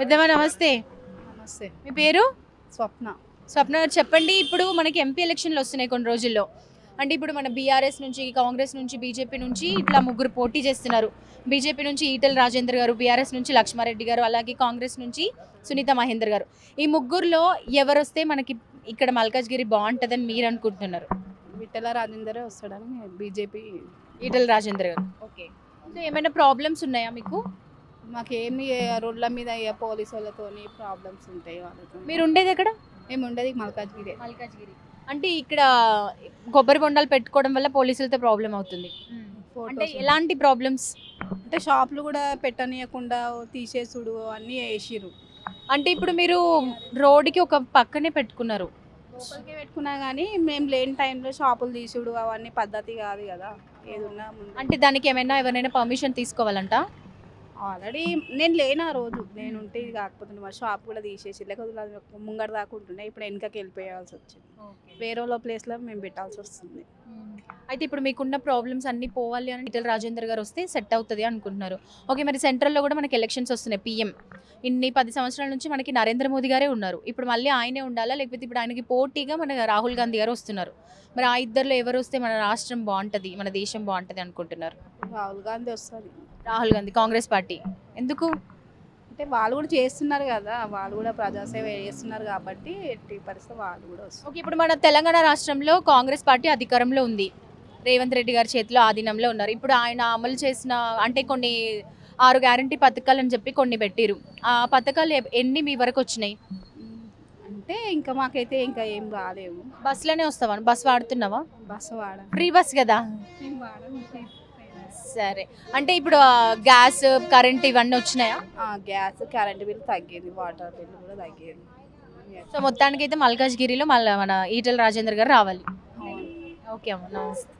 పెద్దమ్మ నమస్తే. నమస్తే. మీ పేరు? స్వప్న. స్వప్న గారు చెప్పండి. ఇప్పుడు మనకి ఎంపీ ఎలక్షన్లు వస్తున్నాయి కొన్ని రోజుల్లో. అంటే ఇప్పుడు మన బీఆర్ఎస్ నుంచి, కాంగ్రెస్ నుంచి, బీజేపీ నుంచి ఇట్లా ముగ్గురు పోటీ చేస్తున్నారు. బీజేపీ నుంచి ఈటెల రాజేందర్ గారు, బీఆర్ఎస్ నుంచి లక్ష్మారెడ్డి గారు, అలాగే కాంగ్రెస్ నుంచి సునీత మహేందర్ గారు. ఈ ముగ్గురులో ఎవరొస్తే మనకి ఇక్కడ మల్కాజ్గిరి బాగుంటుందని మీరు అనుకుంటున్నారు? విఠల రాజేందరే వస్తాడని బీజేపీ. ఈటెల రాజేందర్ గారు. ఓకే. సో ఏమైనా ప్రాబ్లమ్స్ ఉన్నాయా మీకు? మాకేమి రోడ్ల మీద పోలీసు వాళ్ళతోని ప్రాబ్లమ్స్ ఉంటాయి వాళ్ళతో. మీరు ఉండేది ఎక్కడ? మేము ఉండేది మల్కాజ్గిరి. మల్కాజ్గిరి. అంటే ఇక్కడ కొబ్బరి బొండాలు పెట్టుకోవడం వల్ల పోలీసులతో ప్రాబ్లం అవుతుంది. అంటే ఎలాంటి ప్రాబ్లమ్స్? అంటే షాపులు కూడా పెట్టనీయకుండా తీసేసుడు అన్నీ వేసిరు. అంటే ఇప్పుడు మీరు రోడ్డుకి ఒక పక్కనే పెట్టుకున్నారు. లోపలికి పెట్టుకున్నా కానీ మేము లేని టైంలో షాపులు తీసుడు అవన్నీ పద్ధతి కాదు కదా. ఏదున్నా ముందు అంటే దానికి ఏమైనా ఎవరైనా పర్మిషన్ తీసుకోవాలంట? ఆల్రెడీ నేను లేను ఆ రోజు. నేను ఉంటే ఇది కాకపోతుంది మా షాప్ కూడా తీసేసి లేకపోతే ముంగడ దాకా ఉంటుండే. ఇప్పుడు వెనకకి వెళ్ళిపోయాల్సి వచ్చింది. వేరే వాళ్ళ ప్లేస్లో మేము పెట్టాల్సి వస్తుంది. అయితే ఇప్పుడు మీకున్న ప్రాబ్లమ్స్ అన్నీ పోవాలి అని ఈటెల రాజేందర్ గారు వస్తే సెట్ అవుతుంది అనుకుంటున్నారు. ఓకే, మరి సెంట్రల్లో కూడా మనకి ఎలక్షన్స్ వస్తున్నాయి. పీఎం ఇన్ని 10 సంవత్సరాల నుంచి మనకి నరేంద్ర మోదీ గారే ఉన్నారు. ఇప్పుడు మళ్ళీ ఆయనే ఉండాలా, లేకపోతే ఇప్పుడు ఆయనకి పోటీగా మన రాహుల్ గాంధీ గారు వస్తున్నారు. మరి ఆ ఇద్దరిలో ఎవరు వస్తే మన రాష్ట్రం బాగుంటుంది, మన దేశం బాగుంటుంది అనుకుంటున్నారు? రాహుల్ గాంధీ వస్తుంది. రాహుల్ గాంధీ, కాంగ్రెస్ పార్టీ. ఎందుకు? అంటే వాళ్ళు కూడా చేస్తున్నారు కదా. వాళ్ళు కూడా ప్రజాసేవ చేస్తున్నారు కాబట్టి ఎట్టి పరిస్థితి వాళ్ళు కూడా వస్తారు. ఓకే, ఇప్పుడు మన తెలంగాణ రాష్ట్రంలో కాంగ్రెస్ పార్టీ అధికారంలో ఉంది. రేవంత్ రెడ్డి గారి చేతిలో ఆధీనంలో ఉన్నారు. ఇప్పుడు ఆయన అమలు చేసిన అంటే కొన్ని 6 గ్యారంటీ పథకాలు అని చెప్పి కొన్ని పెట్టిరు. ఆ పథకాలు ఎన్ని మీ వరకు వచ్చినాయి? అంటే ఇంకా మాకైతే ఇంకా ఏం రాలేవు. బస్సులోనే వస్తావా? బస్ వాడుతున్నావా? బస్సు వాడ ఫ్రీ బస్ కదా. మేము వాడము. సరే, అంటే ఇప్పుడు గ్యాస్, కరెంట్ ఇవన్నీ వచ్చినాయా? గ్యాస్ కరెంట్ బిల్ తగ్గింది, వాటర్ బిల్ కూడా తగ్గింది. సో మొత్తానికి అయితే మల్కాజ్గిరిలో మళ్ళీ మన ఈటెల రాజేందర్ గారు రావాలి. అవును. ఓకే అమ్మ, నమస్తే.